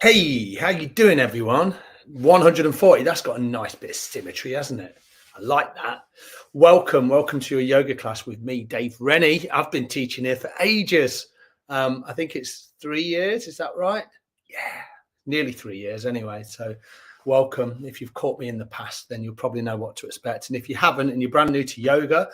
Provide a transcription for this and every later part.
Hey, how you doing, everyone? 140. That's got a nice bit of symmetry, hasn't it? I like that. Welcome to your yoga class with me, Dave Rennie. I've been teaching here for ages. I think it's 3 years. Is that right? Yeah, nearly 3 years anyway. So, welcome. If you've caught me in the past, then you'll probably know what to expect. And if you haven't, and you're brand new to yoga,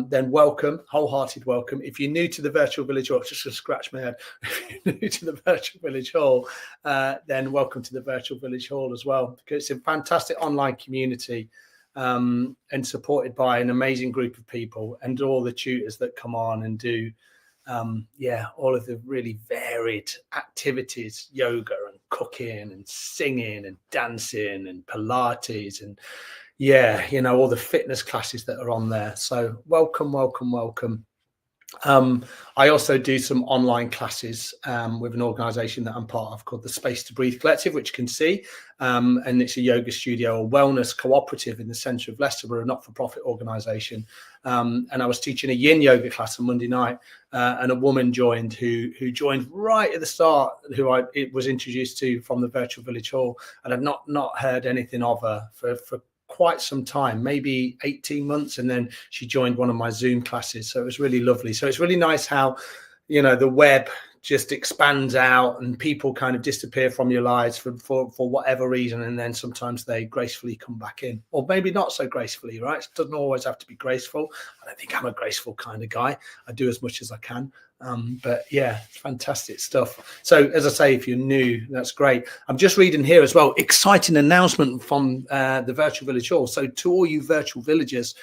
then welcome, wholehearted welcome. If you're new to the virtual village hall, just to scratch my head. If you're new to the virtual village hall, then welcome to the virtual village hall as well, because it's a fantastic online community and supported by an amazing group of people and all the tutors that come on and do all of the really varied activities, yoga and cooking and singing and dancing and Pilates and all the fitness classes that are on there. So welcome. I also do some online classes with an organization that I'm part of called the Space to Breathe Collective, which you can see. And it's a yoga studio, a wellness cooperative in the centre of Leicester. We're a not-for-profit organization. And I was teaching a yin yoga class on Monday night, and a woman joined who joined right at the start, who it was introduced to from the virtual village hall, and I'd not heard anything of her for quite some time, maybe 18 months, and then she joined one of my Zoom classes. So it was really lovely. So it's really nice how the web just expands out and people kind of disappear from your lives for whatever reason, and then sometimes they gracefully come back in, or maybe not so gracefully, right? It doesn't always have to be graceful. I don't think I'm a graceful kind of guy. I do as much as I can. But yeah, fantastic stuff. So as I say, if you're new, that's great. I'm just reading here as well, exciting announcement from the virtual village hall. So to all you virtual villagers,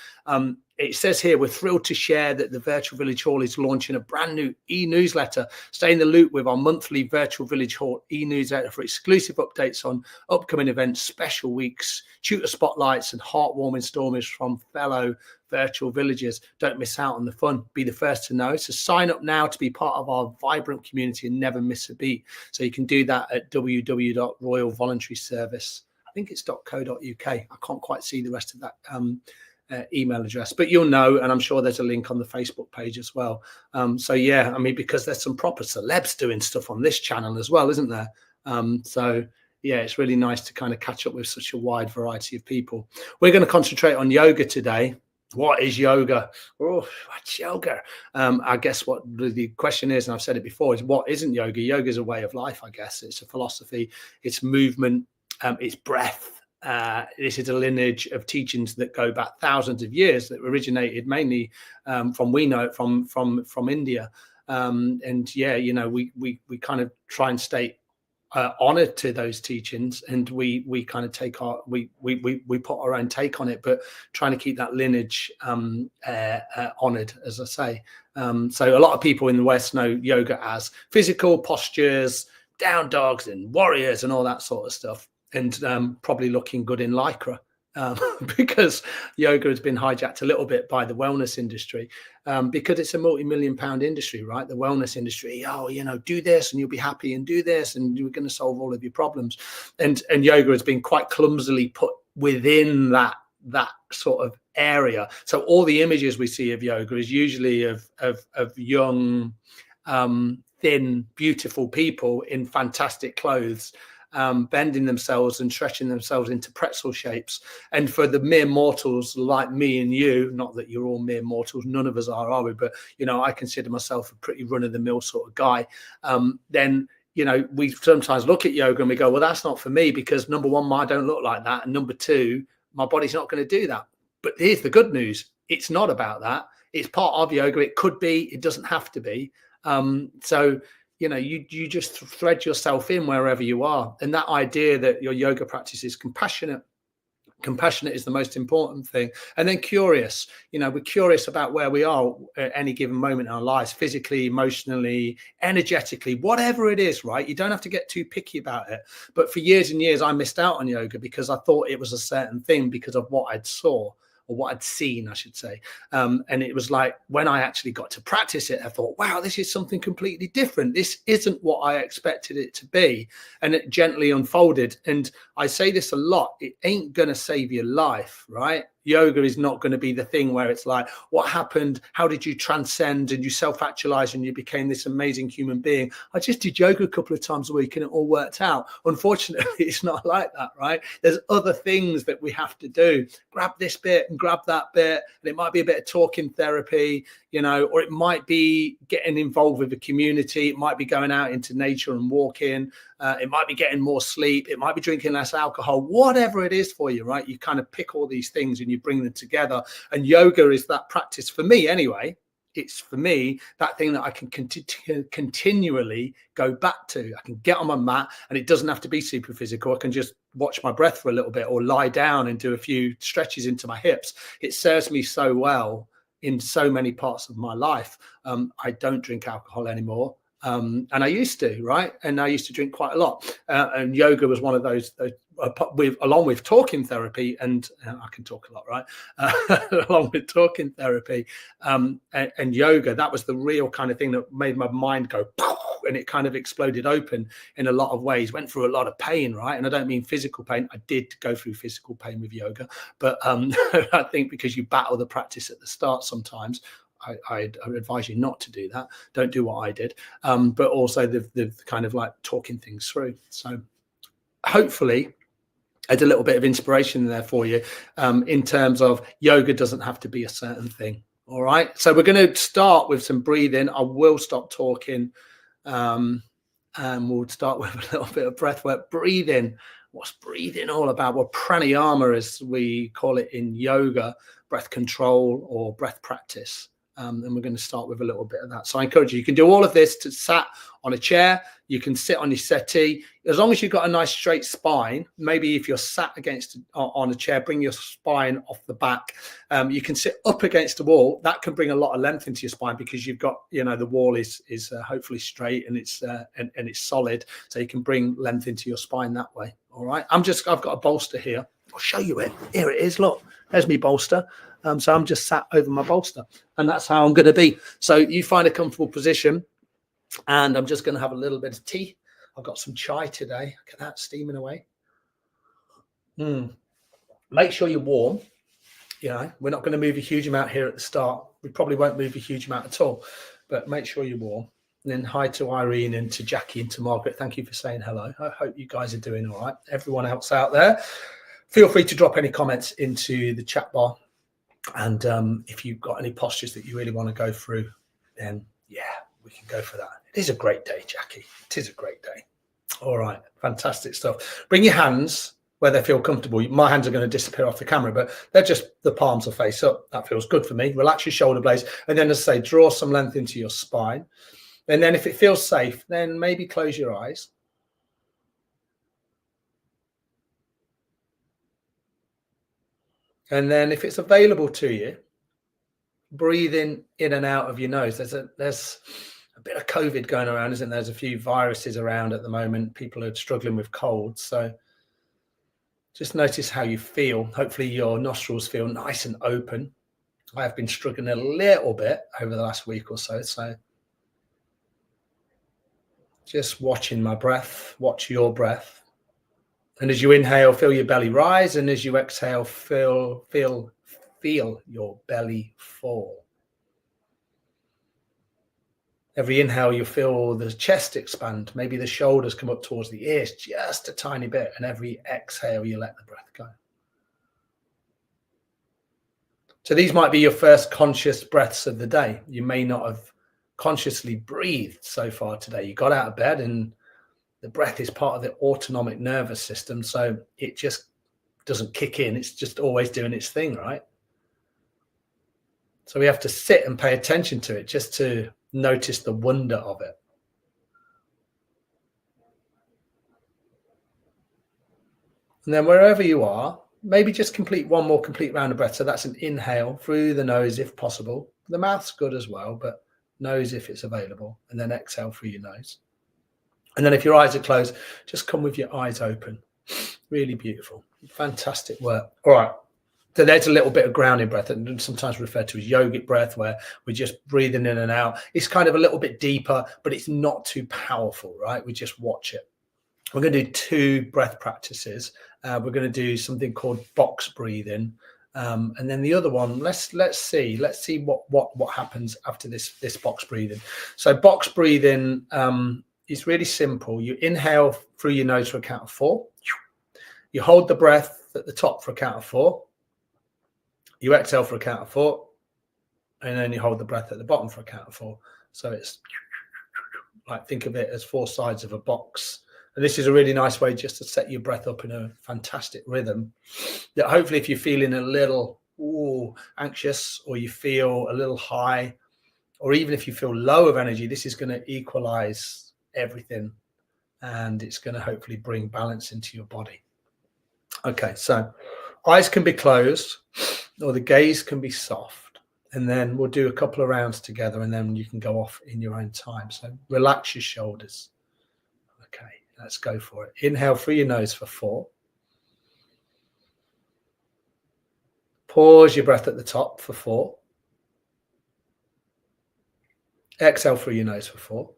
it says here, we're thrilled to share that the virtual village hall is launching a brand new e-newsletter. Stay in the loop with our monthly virtual village hall e-newsletter for exclusive updates on upcoming events, special weeks, tutor spotlights and heartwarming stories from fellow virtual villagers. Don't miss out on the fun. Be the first to know. So sign up now to be part of our vibrant community and never miss a beat. So you can do that at www.royalvoluntaryservice. I think it's .co.uk. I can't quite see the rest of that email address, but you'll know, and I'm sure there's a link on the Facebook page as well. Because there's some proper celebs doing stuff on this channel as well, isn't there? It's really nice to kind of catch up with such a wide variety of people. We're going to concentrate on yoga today. What is yoga? Oh, what's yoga? I guess what the question is, and I've said it before, is what isn't yoga? Yoga is a way of life, I guess. It's a philosophy, it's movement, it's breath. This is a lineage of teachings that go back thousands of years, that originated mainly from India. We kind of try and stay honor to those teachings, and we kind of take we put our own take on it, but trying to keep that lineage honored, as I say. So a lot of people in the West know yoga as physical postures, down dogs and warriors and all that sort of stuff, and probably looking good in lycra, because yoga has been hijacked a little bit by the wellness industry, because it's a multi-million-pound industry, right? The wellness industry, do this and you'll be happy, and do this and you're going to solve all of your problems. And yoga has been quite clumsily put within that sort of area. So all the images we see of yoga is usually of young, thin, beautiful people in fantastic clothes, bending themselves and stretching themselves into pretzel shapes. And for the mere mortals like me and you, not that you're all mere mortals, none of us are we? But, I consider myself a pretty run-of-the-mill sort of guy. Then we sometimes look at yoga and we go, well, that's not for me, because number one, I don't look like that. And number two, my body's not going to do that. But here's the good news. It's not about that. It's part of yoga. It could be, it doesn't have to be. You just thread yourself in wherever you are. And that idea that your yoga practice is compassionate is the most important thing. And then curious, we're curious about where we are at any given moment in our lives, physically, emotionally, energetically, whatever it is, right? You don't have to get too picky about it. But for years and years, I missed out on yoga because I thought it was a certain thing because of what I'd saw. Or what I'd seen, I should say. And it was like, when I actually got to practice it, I thought, wow, this is something completely different. This isn't what I expected it to be. And it gently unfolded. And I say this a lot, it ain't going to save your life, right? Yoga is not going to be the thing where it's like, what happened? How did you transcend and you self-actualize and you became this amazing human being? I just did yoga a couple of times a week and it all worked out. Unfortunately, it's not like that, right? There's other things that we have to do. Grab this bit and grab that bit. And it might be a bit of talking therapy, you know, or it might be getting involved with the community. It might be going out into nature and walking. It might be getting more sleep. It might be drinking less alcohol, whatever it is for you, right? You kind of pick all these things and you bring them together. And yoga is that practice for me anyway. It's for me that thing that I can continually go back to. I can get on my mat and it doesn't have to be super physical. I can just watch my breath for a little bit or lie down and do a few stretches into my hips. It serves me so well in so many parts of my life. I don't drink alcohol anymore. And I used to, right? And I used to drink quite a lot. And yoga was one of those along with talking therapy, and I can talk a lot, right? Along with talking therapy and yoga, that was the real kind of thing that made my mind go, and it kind of exploded open in a lot of ways. Went through a lot of pain, right? And I don't mean physical pain. I did go through physical pain with yoga, but I think because you battle the practice at the start sometimes, I advise you not to do that. Don't do what I did. But also the kind of like talking things through. So hopefully I had a little bit of inspiration there for you in terms of yoga doesn't have to be a certain thing. All right. So we're going to start with some breathing. I will stop talking and we'll start with a little bit of breath work. Breathing. What's breathing all about? Well, pranayama, as we call it in yoga, breath control or breath practice. And we're going to start with a little bit of that. So I encourage you, you can do all of this to sat on a chair. You can sit on your settee. As long as you've got a nice straight spine, maybe if you're sat against on a chair, bring your spine off the back. You can sit up against the wall. That can bring a lot of length into your spine because you've got, you know, the wall is hopefully straight and it's solid. So you can bring length into your spine that way. All right. I've got a bolster here. I'll show you it. Here it is. Look, there's my bolster. So I'm just sat over my bolster and that's how I'm going to be. So you find a comfortable position and I'm just going to have a little bit of tea. I've got some chai today. Look at that steaming away. Make sure you're warm. You know, we're not going to move a huge amount here at the start. We probably won't move a huge amount at all, but make sure you're warm. And then hi to Irene and to Jackie and to Margaret. Thank you for saying hello. I hope you guys are doing all right. Everyone else out there, feel free to drop any comments into the chat bar. And if you've got any postures that you really want to go through, then yeah, we can go for that. It is a great day, Jackie. It is a great day. All right, fantastic stuff. Bring your hands where they feel comfortable. My hands are going to disappear off the camera, but they're just the palms are face up. That feels good for me. Relax your shoulder blades. And then, as I say, draw some length into your spine. And then if it feels safe, then maybe close your eyes. And then if it's available to you, breathing in and out of your nose. There's a bit of COVID going around, isn't there? There's a few viruses around at the moment. People are struggling with colds. So just notice how you feel. Hopefully your nostrils feel nice and open. I have been struggling a little bit over the last week or so. So just watching my breath, watch your breath. And as you inhale, feel your belly rise. And as you exhale, feel your belly fall. Every inhale, you feel the chest expand. Maybe the shoulders come up towards the ears just a tiny bit. And every exhale, you let the breath go. So these might be your first conscious breaths of the day. You may not have consciously breathed so far today. You got out of bed and the breath is part of the autonomic nervous system, so it just doesn't kick in. It's just always doing its thing, right? So we have to sit and pay attention to it just to notice the wonder of it. And then wherever you are, maybe just complete one more complete round of breath. So that's an inhale through the nose if possible. The mouth's good as well, but nose if it's available. And then exhale through your nose. And then if your eyes are closed, just come with your eyes open. Really beautiful. Fantastic work. All right. So there's a little bit of grounding breath, and sometimes referred to as yogic breath, where we're just breathing in and out. It's kind of a little bit deeper, but it's not too powerful, right? We just watch it. We're going to do 2 breath practices. We're going to do something called box breathing. And then the other one, let's see what happens after this box breathing. So box breathing is really simple. You inhale through your nose for a count of 4. You hold the breath at the top for a count of 4. You exhale for a count of 4, and then you hold the breath at the bottom for a count of 4. So it's like, think of it as 4 sides of a box. And this is a really nice way just to set your breath up in a fantastic rhythm that hopefully, if you're feeling a little anxious, or you feel a little high, or even if you feel low of energy, this is going to equalize everything, and it's going to hopefully bring balance into your body. Okay, so eyes can be closed or the gaze can be soft, and then we'll do a couple of rounds together, and then you can go off in your own time. So relax your shoulders. Okay, let's go for it. Inhale through your nose for 4. Pause your breath at the top for 4. Exhale through your nose for 4.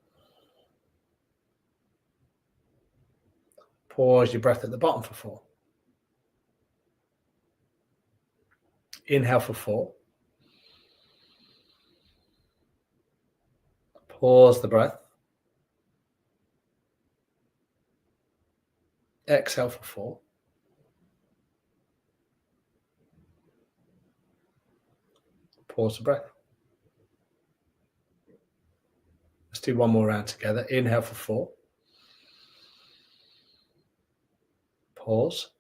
Pause your breath at the bottom for 4. Inhale for 4. Pause the breath. Exhale for 4. Pause the breath. Let's do one more round together. Inhale for 4. Pause.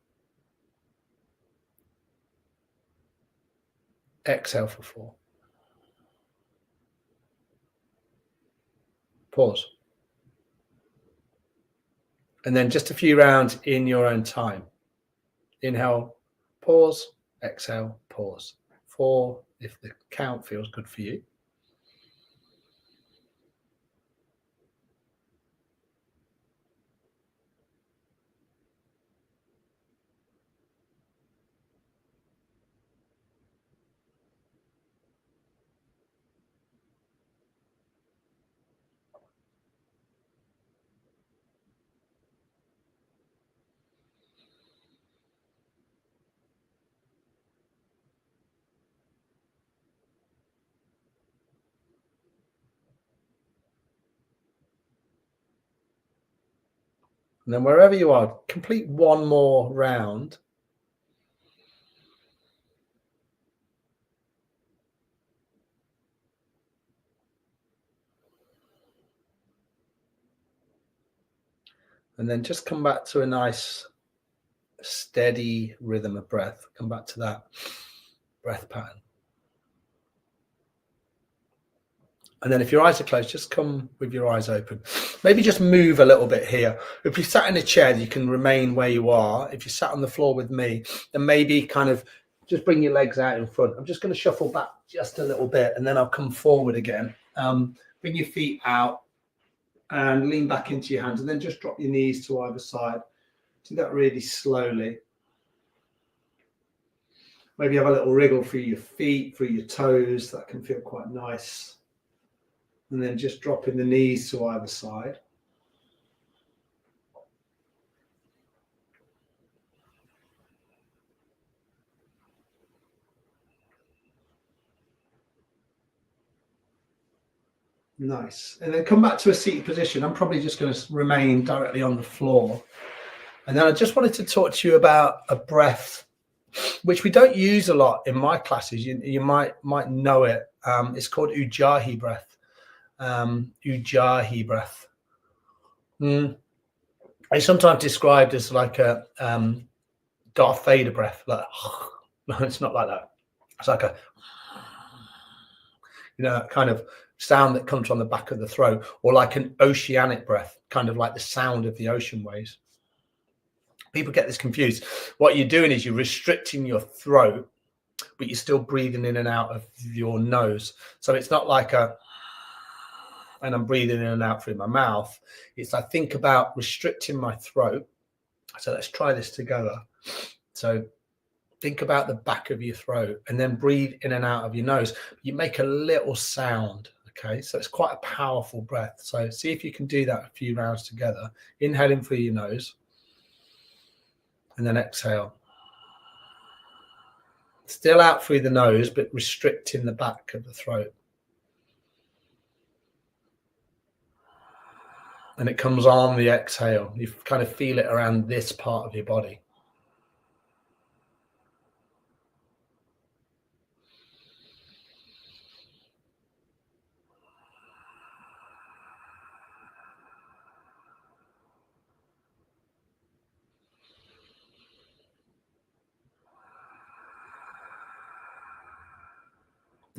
Exhale for 4. Pause. And then just a few rounds in your own time. Inhale, pause, exhale, pause. 4 if the count feels good for you. And then wherever you are, complete one more round. And then just come back to a nice, steady rhythm of breath. Come back to that breath pattern. And then if your eyes are closed, just come with your eyes open. Maybe just move a little bit here. If you sat in a chair, you can remain where you are. If you sat on the floor with me, then maybe kind of just bring your legs out in front. I'm just going to shuffle back just a little bit, and then I'll come forward again. Bring your feet out and lean back into your hands, and then just drop your knees to either side. Do that really slowly. Maybe have a little wriggle through your feet, through your toes. That can feel quite nice. And then just dropping the knees to either side. Nice. And then come back to a seated position. I'm probably just going to remain directly on the floor. And then I just wanted to talk to you about a breath, which we don't use a lot in my classes. You might know it. It's called Ujjayi breath. Ujjayi breath. It's sometimes described as like a Darth Vader breath. Like, no, it's not like that. It's like a, kind of sound that comes from the back of the throat, or like an oceanic breath, kind of like the sound of the ocean waves. People get this confused. What you're doing is you're restricting your throat, but you're still breathing in and out of your nose. So it's not like and I'm breathing in and out through my mouth. It's like, think about restricting my throat. So let's try this together. So think about the back of your throat and then breathe in and out of your nose. You make a little sound. Okay, so it's quite a powerful breath. So see if you can do that a few rounds together. Inhaling through your nose and then exhale. Still out through the nose, but restricting the back of the throat. And it comes on the exhale. You kind of feel it around this part of your body.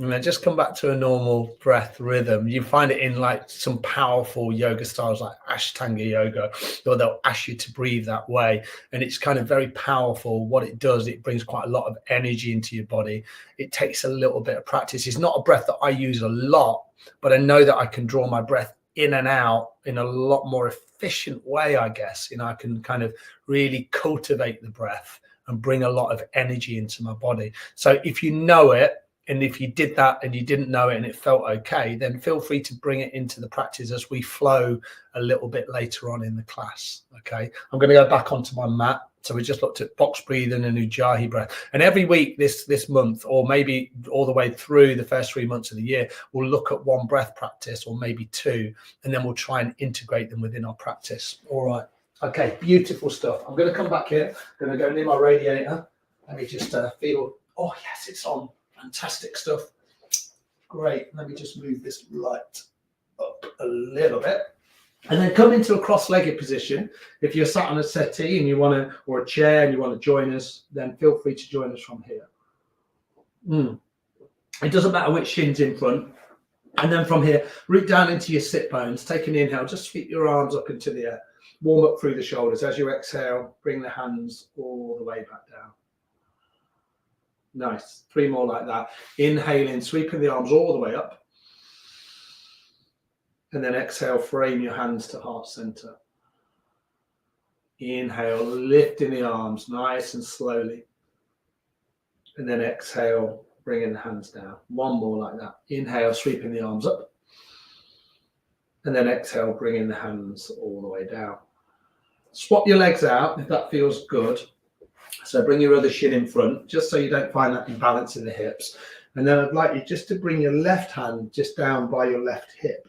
And then just come back to a normal breath rhythm. You find it in like some powerful yoga styles like Ashtanga yoga, or they'll ask you to breathe that way. And it's kind of very powerful. What it does, it brings quite a lot of energy into your body. It takes a little bit of practice. It's not a breath that I use a lot, but I know that I can draw my breath in and out in a lot more efficient way, I guess. I can kind of really cultivate the breath and bring a lot of energy into my body. So if you know it, and if you did that and you didn't know it and it felt okay, then feel free to bring it into the practice as we flow a little bit later on in the class. Okay, I'm going to go back onto my mat. So we just looked at box breathing and Ujjayi breath. And every week this month, or maybe all the way through the first 3 months of the year, we'll look at one breath practice or maybe two, and then we'll try and integrate them within our practice. All right. Okay, beautiful stuff. I'm going to come back here. I'm going to go near my radiator. Let me just feel. Oh, yes, it's on. Fantastic stuff. Great. Let me just move this light up a little bit. And then come into a cross-legged position. If you're sat on a settee and you want to, or a chair and you want to join us, then feel free to join us from here. It doesn't matter which shin's in front. And then from here, root down into your sit bones. Take an inhale. Just sweep your arms up into the air. Warm up through the shoulders. As you exhale, bring the hands all the way back down. Nice. 3 more like that. Inhaling, sweeping the arms all the way up. And then exhale, frame your hands to heart center. Inhale, lifting the arms nice and slowly. And then exhale, bringing the hands down. 1 more like that. Inhale, sweeping the arms up. And then exhale, bringing the hands all the way down. Swap your legs out if that feels good. So bring your other shin in front, just so you don't find that imbalance in the hips. And then I'd like you just to bring your left hand just down by your left hip.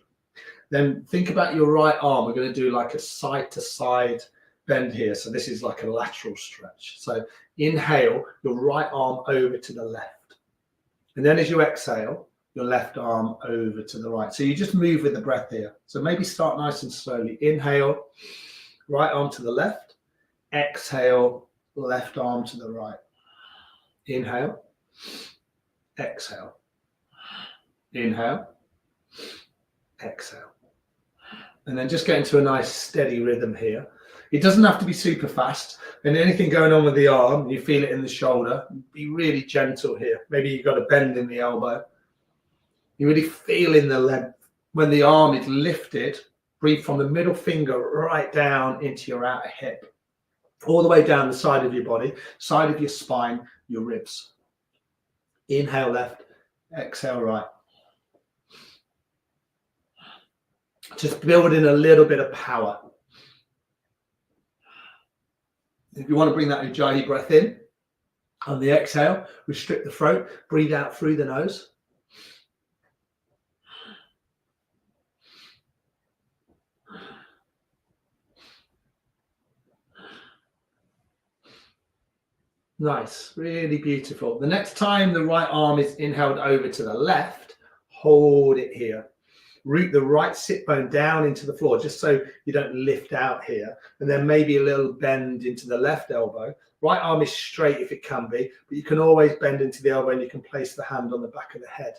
Then think about your right arm. We're going to do like a side to side bend here. So this is like a lateral stretch. So inhale, your right arm over to the left. And then as you exhale, your left arm over to the right. So you just move with the breath here. So maybe start nice and slowly. Inhale, right arm to the left. Exhale, left arm to the right. Inhale, exhale. Inhale, exhale. And then just get into a nice steady rhythm here. It doesn't have to be super fast. And anything going on with the arm, you feel it in the shoulder, be really gentle here. Maybe you've got a bend in the elbow. You really feel in the leg. When the arm is lifted, breathe from the middle finger right down into your outer hip. All the way down the side of your body, side of your spine, your ribs. Inhale left, exhale right. Just building a little bit of power. If you want to bring that Ujjayi breath in, on the exhale, restrict the throat, breathe out through the nose. Nice, really beautiful. The next time the right arm is inhaled over to the left, hold it here. Root the right sit bone down into the floor, just so you don't lift out here. And then maybe a little bend into the left elbow. Right arm is straight if it can be, but you can always bend into the elbow and you can place the hand on the back of the head.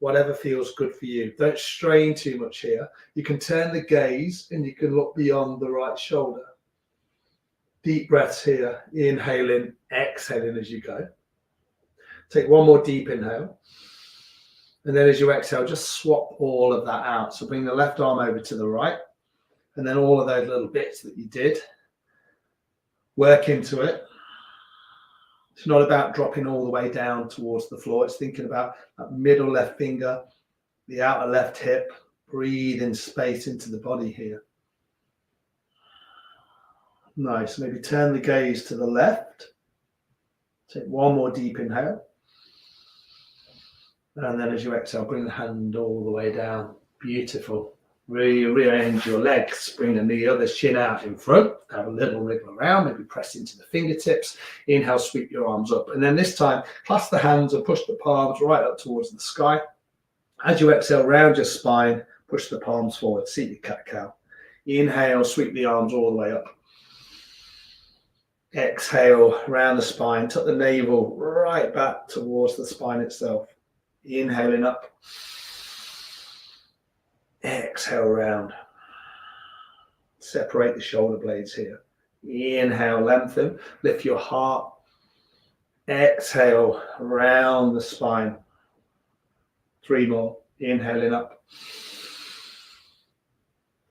Whatever feels good for you. Don't strain too much here. You can turn the gaze and you can look beyond the right shoulder. Deep breaths here, inhaling, exhaling as you go. Take 1 more deep inhale. And then as you exhale, just swap all of that out. So bring the left arm over to the right. And then all of those little bits that you did, work into it. It's not about dropping all the way down towards the floor. It's thinking about that middle left finger, the outer left hip. Breathe in space into the body here. Nice. Maybe turn the gaze to the left. Take 1 more deep inhale. And then as you exhale, bring the hand all the way down. Beautiful. Rearrange your legs, bring the other shin out in front, have a little wriggle around, maybe press into the fingertips. Inhale, sweep your arms up. And then this time, clasp the hands and push the palms right up towards the sky. As you exhale, round your spine, push the palms forward, seated cat-cow. Inhale, sweep the arms all the way up. Exhale, round the spine, tuck the navel right back towards the spine itself. Inhaling up. Exhale, round. Separate the shoulder blades here. Inhale, lengthen, lift your heart. Exhale, round the spine. 3 more. Inhaling up.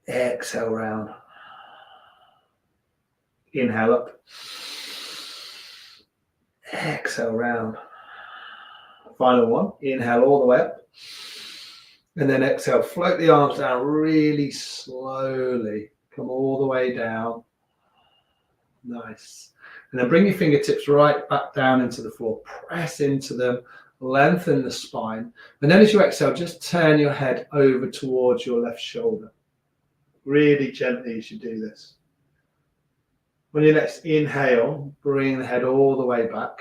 Exhale, round. Inhale up. Exhale, round. Final one. Inhale all the way up. And then exhale, float the arms down really slowly. Come all the way down. Nice. And then bring your fingertips right back down into the floor. Press into them. Lengthen the spine. And then as you exhale, just turn your head over towards your left shoulder. Really gently as you do this. When you next inhale, bring the head all the way back.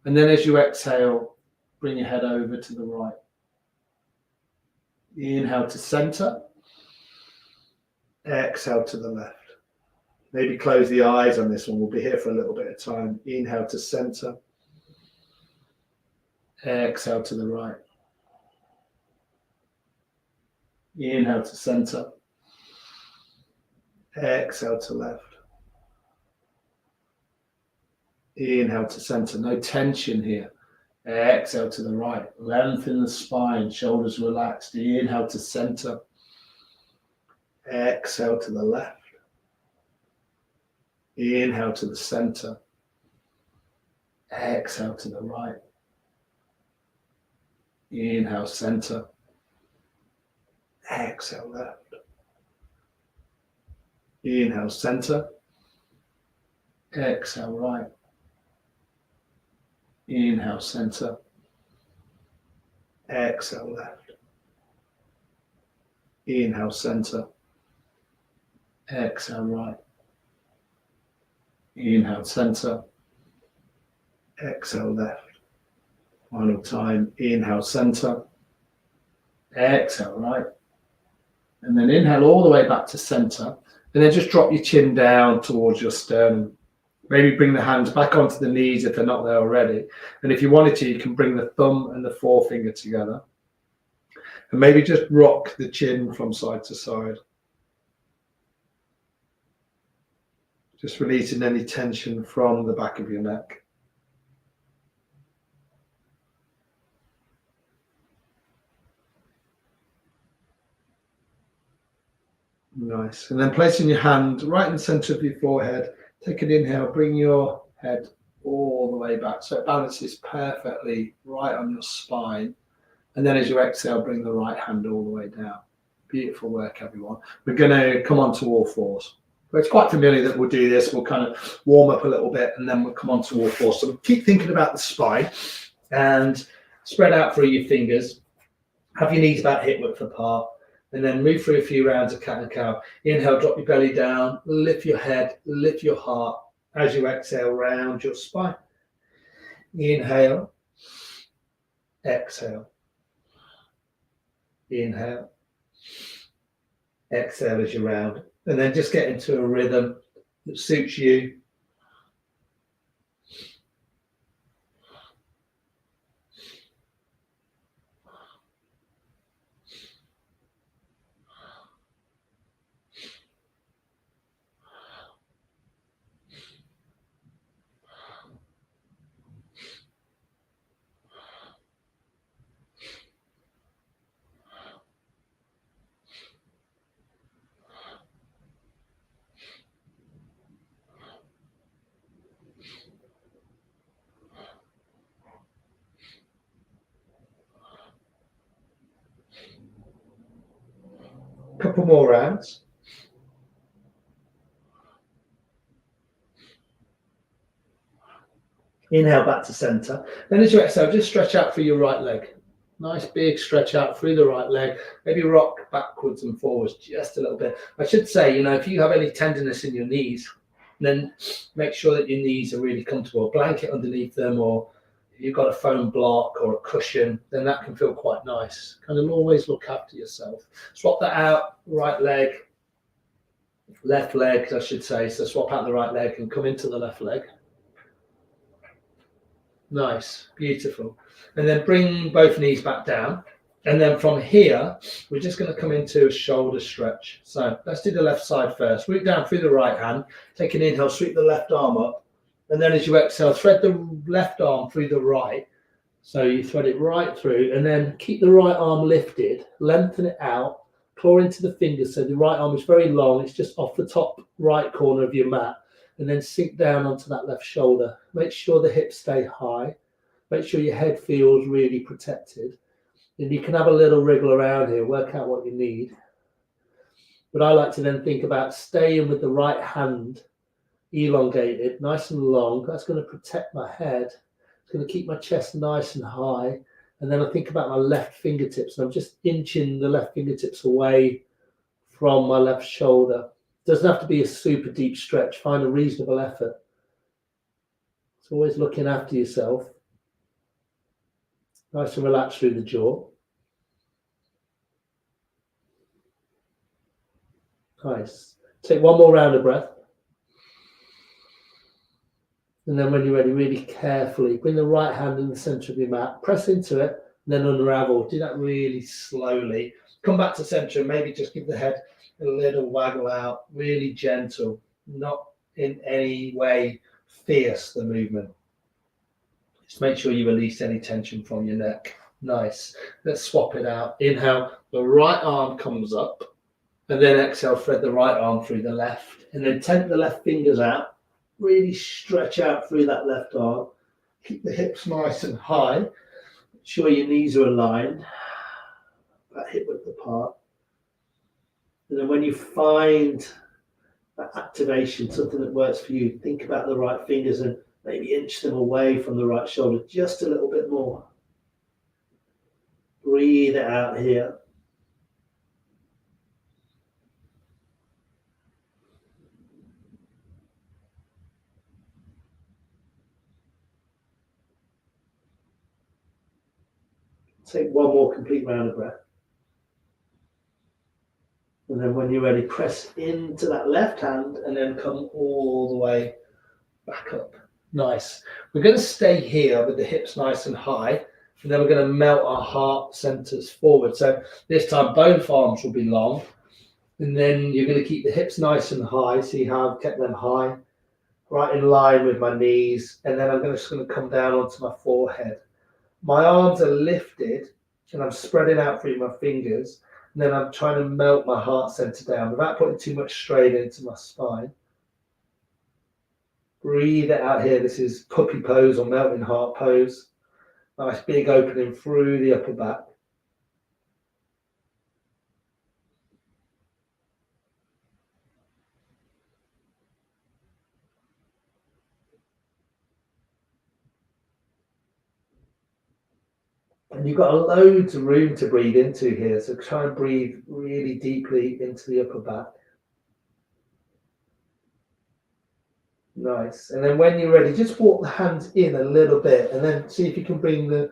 And then as you exhale, bring your head over to the right. Inhale to center. Exhale to the left. Maybe close the eyes on this one. We'll be here for a little bit of time. Inhale to center. Exhale to the right. Inhale to center. Exhale to left. Inhale to center. No tension here. Exhale to the right. Lengthen the spine. Shoulders relaxed. Inhale to center. Exhale to the left. Inhale to the center. Exhale to the right. Inhale, center. Exhale, left. Inhale, center. Exhale, right. Inhale, center. Exhale, left. Inhale, center. Exhale, right. Inhale, center. Exhale, left. Final time. Inhale, center. Exhale, right. And then inhale all the way back to center. And then just drop your chin down towards your sternum. Maybe bring the hands back onto the knees if they're not there already. And if you wanted to, you can bring the thumb and the forefinger together. And maybe just rock the chin from side to side. Just releasing any tension from the back of your neck. Nice. And then placing your hand right in the center of your forehead. Take an inhale, bring your head all the way back so it balances perfectly right on your spine. And then as you exhale, bring the right hand all the way down. Beautiful work, everyone. We're going to come on to all fours. But it's quite familiar that we'll do this. We'll kind of warm up a little bit and then we'll come on to all fours. So keep thinking about the spine and spread out through your fingers. Have your knees about hip width apart. And then move through a few rounds of cat and cow. Inhale, drop your belly down, lift your head, lift your heart. As you exhale, round your spine. Inhale, exhale. Inhale, exhale as you round. And then just get into a rhythm that suits you. Couple more rounds. Inhale back to center. Then as you exhale, just stretch out through your right leg. Nice big stretch out through the right leg. Maybe rock backwards and forwards just a little bit. I should say, if you have any tenderness in your knees, then make sure that your knees are really comfortable. A blanket underneath them, or if you've got a foam block or a cushion, then that can feel quite nice. Kind of always look after yourself. Swap that out, right leg, left leg, I should say. So swap out the right leg and come into the left leg. Nice, beautiful. And then bring both knees back down. And then from here, we're just going to come into a shoulder stretch. So let's do the left side first. Root down through the right hand. Take an inhale, sweep the left arm up. And then as you exhale, thread the left arm through the right. So you thread it right through, and then keep the right arm lifted, lengthen it out, claw into the fingers. So the right arm is very long. It's just off the top right corner of your mat. And then sink down onto that left shoulder. Make sure the hips stay high. Make sure your head feels really protected. And you can have a little wriggle around here, work out what you need. But I like to then think about staying with the right hand elongated, nice and long. That's going to protect my head. It's going to keep my chest nice and high. And then I think about my left fingertips. And I'm just inching the left fingertips away from my left shoulder. Doesn't have to be a super deep stretch. Find a reasonable effort. It's always looking after yourself. Nice and relaxed through the jaw. Nice. Take one more round of breath. And then when you're ready, really carefully bring the right hand in the center of your mat. Press into it, and then unravel. Do that really slowly. Come back to center and maybe just give the head a little waggle out. Really gentle. Not in any way fierce, the movement. Just make sure you release any tension from your neck. Nice. Let's swap it out. Inhale, the right arm comes up. And then exhale, thread the right arm through the left. And then take the left fingers out. Really stretch out through that left arm. Keep the hips nice and high. Make sure your knees are aligned. That hip width apart. And then when you find that activation, something that works for you, think about the right fingers and maybe inch them away from the right shoulder just a little bit more. Breathe it out here. Take one more complete round of breath. And then when you're ready, press into that left hand and then come all the way back up. Nice. We're going to stay here with the hips nice and high, and then we're going to melt our heart centers forward. So this time both arms will be long, and then you're going to keep the hips nice and high. See how I've kept them high, right in line with my knees, and then I'm just going to come down onto my forehead. My arms are lifted, and I'm spreading out through my fingers, and then I'm trying to melt my heart center down without putting too much strain into my spine. Breathe it out here. This is puppy pose or melting heart pose. Nice big opening through the upper back. And you've got loads of room to breathe into here. So try and breathe really deeply into the upper back. Nice. And then when you're ready, just walk the hands in a little bit and then see if you can bring the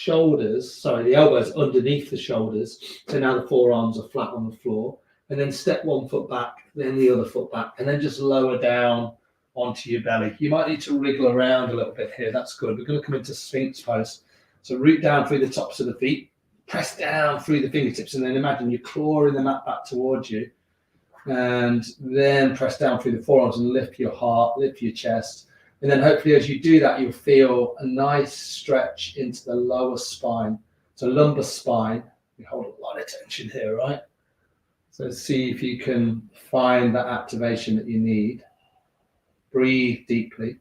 the elbows underneath the shoulders. So now the forearms are flat on the floor. And then step one foot back, then the other foot back, and then just lower down onto your belly. You might need to wriggle around a little bit here. That's good. We're going to come into Sphinx pose. So root down through the tops of the feet, press down through the fingertips, and then imagine you're clawing the mat back towards you. And then press down through the forearms and lift your heart, lift your chest. And then hopefully as you do that, you'll feel a nice stretch into the lower spine. So lumbar spine, we hold a lot of tension here, right? So see if you can find that activation that you need. Breathe deeply.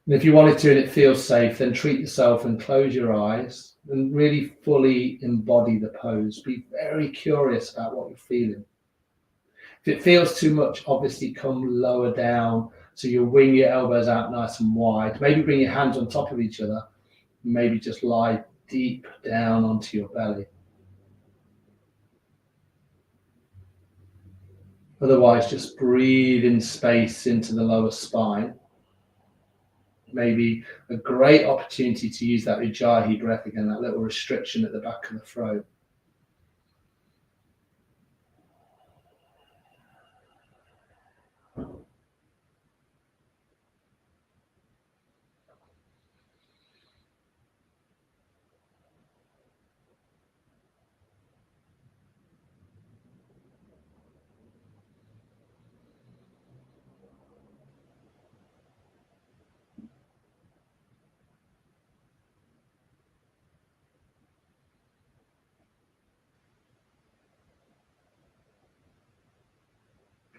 And if you wanted to and it feels safe, then treat yourself and close your eyes and really fully embody the pose. Be very curious about what you're feeling. If it feels too much, obviously come lower down. So you'll wing your elbows out nice and wide. Maybe bring your hands on top of each other Maybe just lie deep down onto your belly. Otherwise, just breathe in space into the lower spine. Maybe a great opportunity to use that Ujjayi breath again, that little restriction at the back of the throat.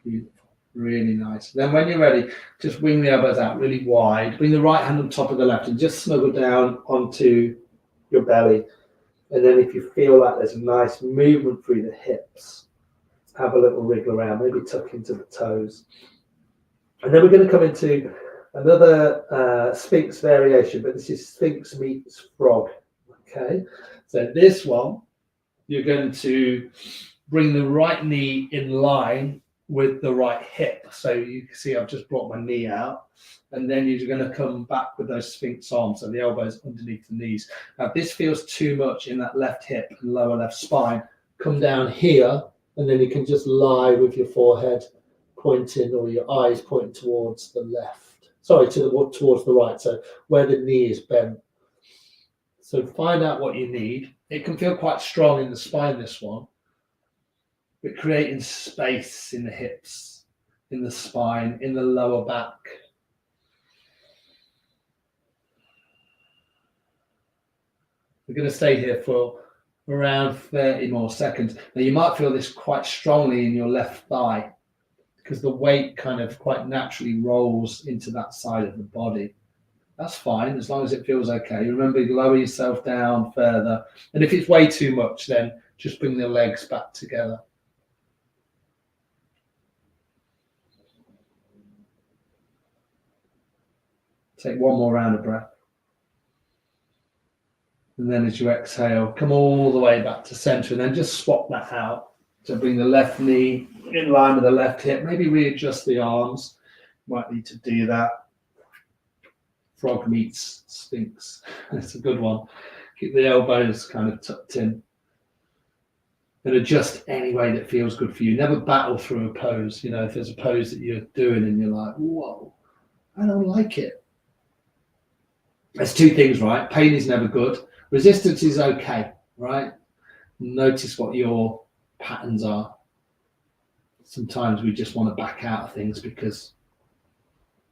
Beautiful. Really nice. Then when you're ready, just wing the elbows out really wide. Bring the right hand on top of the left and just snuggle down onto your belly. And then if you feel like there's a nice movement through the hips, have a little wriggle around, maybe tuck into the toes. And then we're going to come into another Sphinx variation, but this is Sphinx meets frog. Okay, so this one, you're going to bring the right knee in line with the right hip. So you can see I've just brought my knee out, and then you're going to come back with those Sphinx arms, so the elbows underneath the knees. Now, if this feels too much in that left hip and lower left spine, come down here, and then you can just lie with your forehead pointing or your eyes pointing towards the left. Sorry, towards the right. So where the knee is bent. So find out what you need. It can feel quite strong in the spine, this one, but creating space in the hips, in the spine, in the lower back. We're going to stay here for around 30 more seconds. Now, you might feel this quite strongly in your left thigh because the weight kind of quite naturally rolls into that side of the body. That's fine, as long as it feels okay. Remember, lower yourself down further. And if it's way too much, then just bring the legs back together. Take one more round of breath. And then as you exhale, come all the way back to center and then just swap that out. So bring the left knee in line with the left hip. Maybe readjust the arms. Might need to do that. Frog meets Sphinx. It's a good one. Keep the elbows kind of tucked in. And adjust any way that feels good for you. Never battle through a pose. You know, if there's a pose that you're doing and you're like, whoa, I don't like it. There's two things, right? Pain is never good. Resistance is okay, right? Notice what your patterns are. Sometimes we just want to back out of things because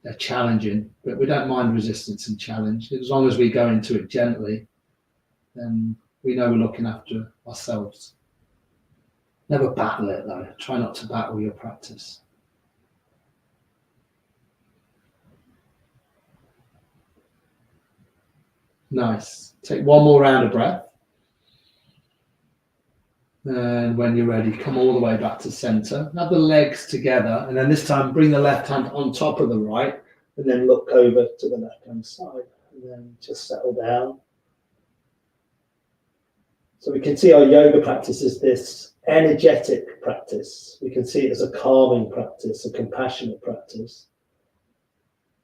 they're challenging, but we don't mind resistance and challenge. As long as we go into it gently, then we know we're looking after ourselves. Never battle it though. Try not to battle your practice. Nice. Take one more round of breath. And when you're ready, come all the way back to center. Have the legs together. And then this time, bring the left hand on top of the right. And then look over to the left-hand side. And then just settle down. So we can see our yoga practice as this energetic practice. We can see it as a calming practice, a compassionate practice.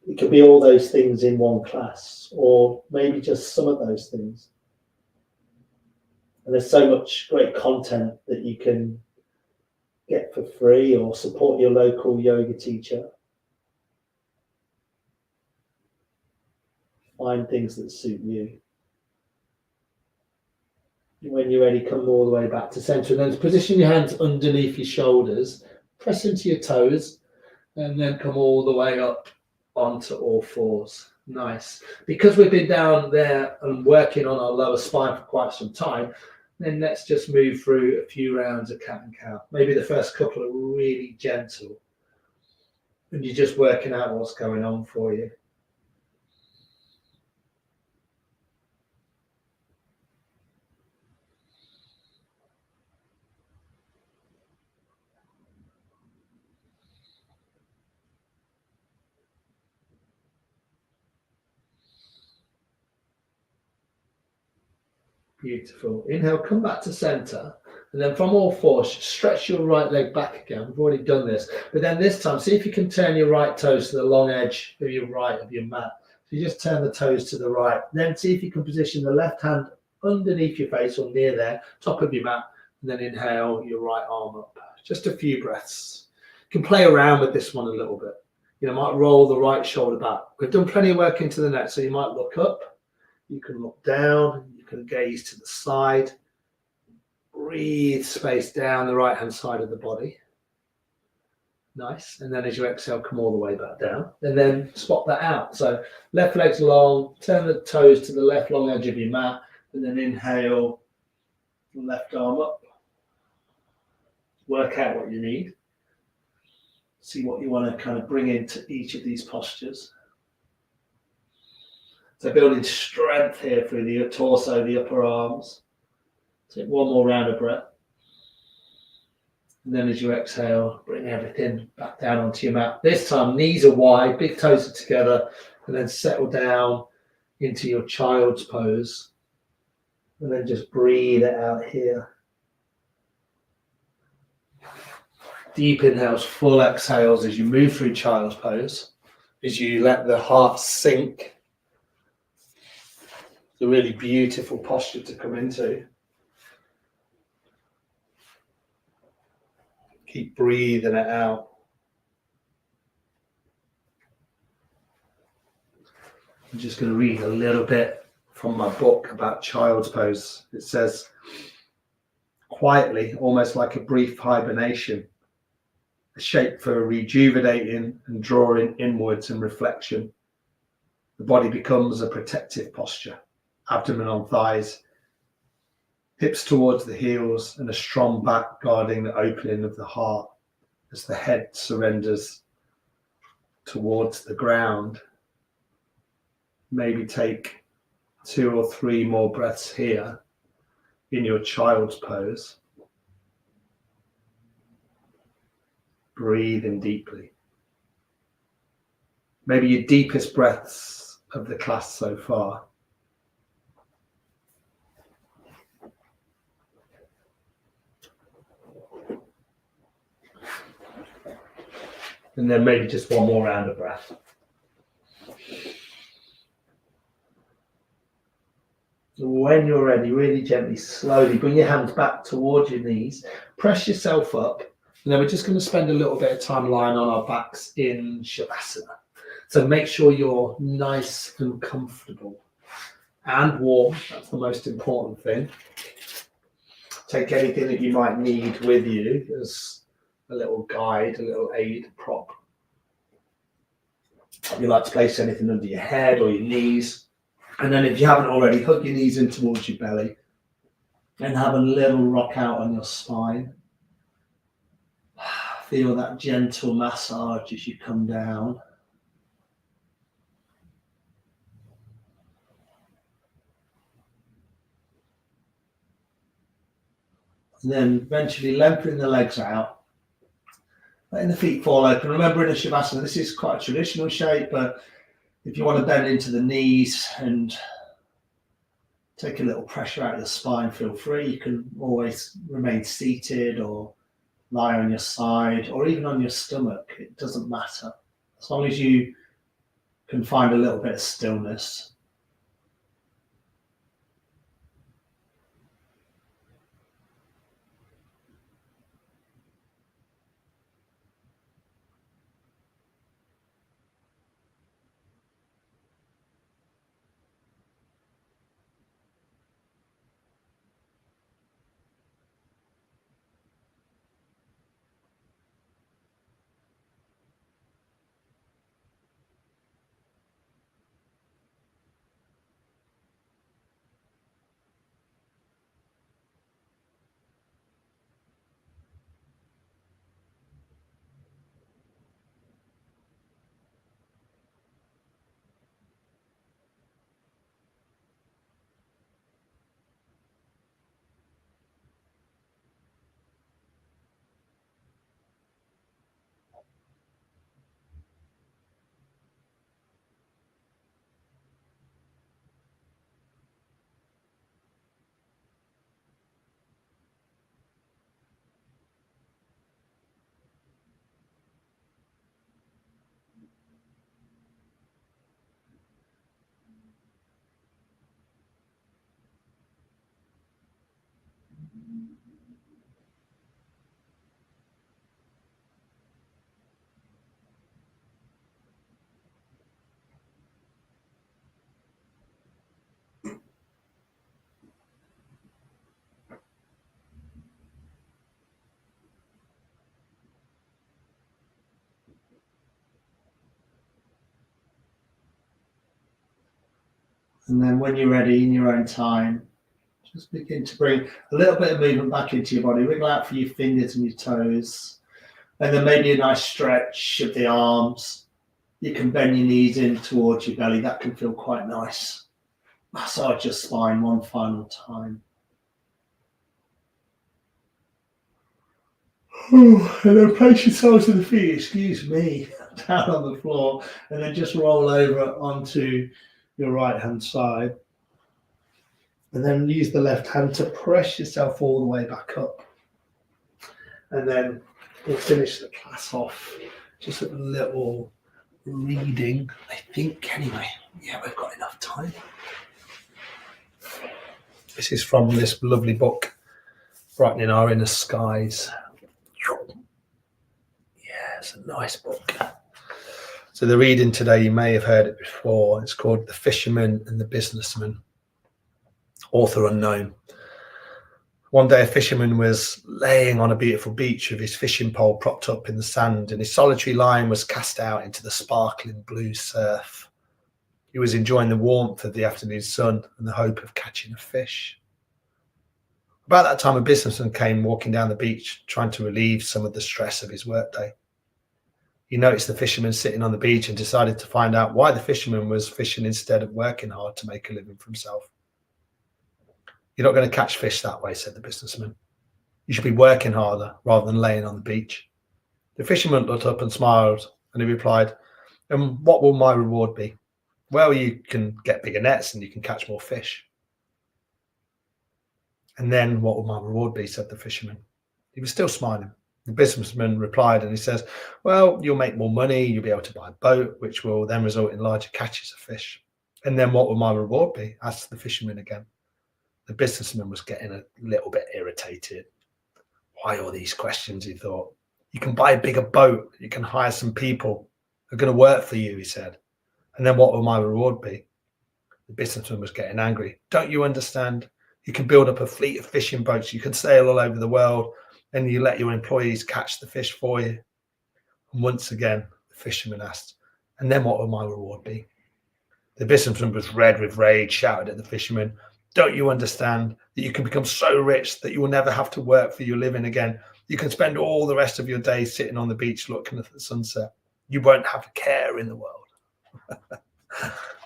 It could be all those things in one class, or maybe just some of those things. And there's so much great content that you can get for free or support your local yoga teacher. Find things that suit you. When you're ready, come all the way back to center and then position your hands underneath your shoulders, press into your toes, and then come all the way up onto all fours. Nice. Because we've been down there and working on our lower spine for quite some time, then let's just move through a few rounds of cat and cow. Maybe the first couple are really gentle and you're just working out what's going on for you. Beautiful. Inhale, come back to center. And then from all fours, stretch your right leg back again. We've already done this. But then this time, see if you can turn your right toes to the long edge of your right of your mat. So you just turn the toes to the right. Then see if you can position the left hand underneath your face or near there, top of your mat. And then inhale your right arm up. Just a few breaths. You can play around with this one a little bit. You might roll the right shoulder back. We've done plenty of work into the neck, so you might look up. You can look down. You can gaze to the side. Breathe space down the right-hand side of the body. Nice. And then as you exhale, come all the way back down. And then swap that out. So left leg's long, turn the toes to the left long edge of your mat, and then inhale, left arm up. Work out what you need. See what you want to kind of bring into each of these postures. So building strength here through the torso, the upper arms. Take one more round of breath. And then as you exhale, bring everything back down onto your mat. This time, knees are wide, big toes are together, and then settle down into your child's pose. And then just breathe it out here. Deep inhales, full exhales as you move through child's pose, as you let the heart sink. It's a really beautiful posture to come into. Keep breathing it out. I'm just going to read a little bit from my book about child's pose. It says, quietly, almost like a brief hibernation, a shape for rejuvenating and drawing inwards and reflection. The body becomes a protective posture, abdomen on thighs, hips towards the heels, and a strong back guarding the opening of the heart as the head surrenders towards the ground. Maybe take 2 or 3 more breaths here in your child's pose. Breathe in deeply. Maybe your deepest breaths of the class so far. And then maybe just one more round of breath. When you're ready, really gently, slowly bring your hands back towards your knees. Press yourself up. And then we're just going to spend a little bit of time lying on our backs in Shavasana. So make sure you're nice and comfortable and warm. That's the most important thing. Take anything that you might need with you as a little guide, a little aid, prop. If you like to place anything under your head or your knees. And then if you haven't already, hug your knees in towards your belly and have a little rock out on your spine. Feel that gentle massage as you come down. And then eventually lengthening the legs out. Letting the feet fall open. Remember in a Shavasana, this is quite a traditional shape, but if you want to bend into the knees and take a little pressure out of the spine, feel free. You can always remain seated or lie on your side or even on your stomach. It doesn't matter. As long as you can find a little bit of stillness. And then when you're ready in your own time, just begin to bring a little bit of movement back into your body. Wiggle out for your fingers and your toes. And then maybe a nice stretch of the arms. You can bend your knees in towards your belly. That can feel quite nice. Massage your spine one final time. And then place your soles to the feet, excuse me, down on the floor. And then just roll over onto your right hand side. And then use the left hand to press yourself all the way back up. And then we'll finish the class off just with a little reading, I think, anyway. Yeah, we've got enough time. This is from this lovely book, Brightening Our Inner Skies. Yeah, it's a nice book. So the reading today, you may have heard it before. It's called The Fisherman and the Businessman. Author unknown. One day a fisherman was laying on a beautiful beach with his fishing pole propped up in the sand, and his solitary line was cast out into the sparkling blue surf. He was enjoying the warmth of the afternoon sun and the hope of catching a fish. About that time, a businessman came walking down the beach, trying to relieve some of the stress of his workday. He noticed the fisherman sitting on the beach and decided to find out why the fisherman was fishing instead of working hard to make a living for himself. You're not going to catch fish that way, said the businessman. You should be working harder rather than laying on the beach. The fisherman looked up and smiled, and he replied, and what will my reward be? Well, you can get bigger nets and you can catch more fish. And then what will my reward be, said the fisherman. He was still smiling. The businessman replied, and he says, well, you'll make more money, you'll be able to buy a boat, which will then result in larger catches of fish. And then what will my reward be? Asked the fisherman again. The businessman was getting a little bit irritated. Why all these questions, he thought. You can buy a bigger boat. You can hire some people who are going to work for you, he said. And then what will my reward be? The businessman was getting angry. Don't you understand? You can build up a fleet of fishing boats. You can sail all over the world and you let your employees catch the fish for you. And once again, the fisherman asked, and then what will my reward be? The businessman was red with rage, shouted at the fisherman, don't you understand that you can become so rich that you will never have to work for your living again? You can spend all the rest of your days sitting on the beach looking at the sunset. You won't have a care in the world.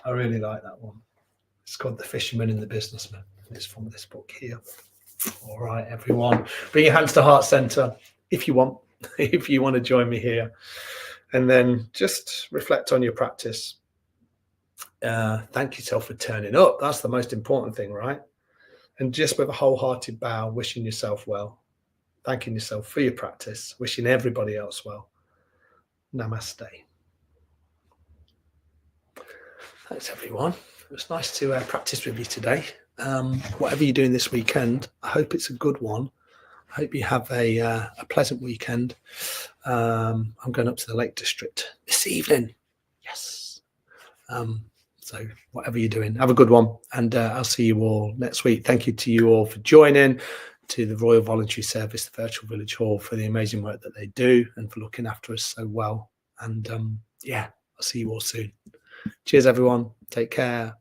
I really like that one. It's called The Fisherman and the Businessman. It's from this book here. All right, everyone. Bring your hands to heart center if you want, if you want to join me here. And then just reflect on your practice. Thank yourself for turning up. That's the most important thing, right? And just with a wholehearted bow, wishing yourself well, thanking yourself for your practice, wishing everybody else well. Namaste. Thanks, everyone. It was nice to practice with you today. Whatever you're doing this weekend, I hope it's a good one. I hope you have a pleasant weekend. I'm going up to the Lake District this evening. Yes. So whatever you're doing, have a good one. And I'll see you all next week. Thank you to you all for joining, to the Royal Voluntary Service, the Virtual Village Hall, for the amazing work that they do and for looking after us so well. And yeah, I'll see you all soon. Cheers, everyone. Take care.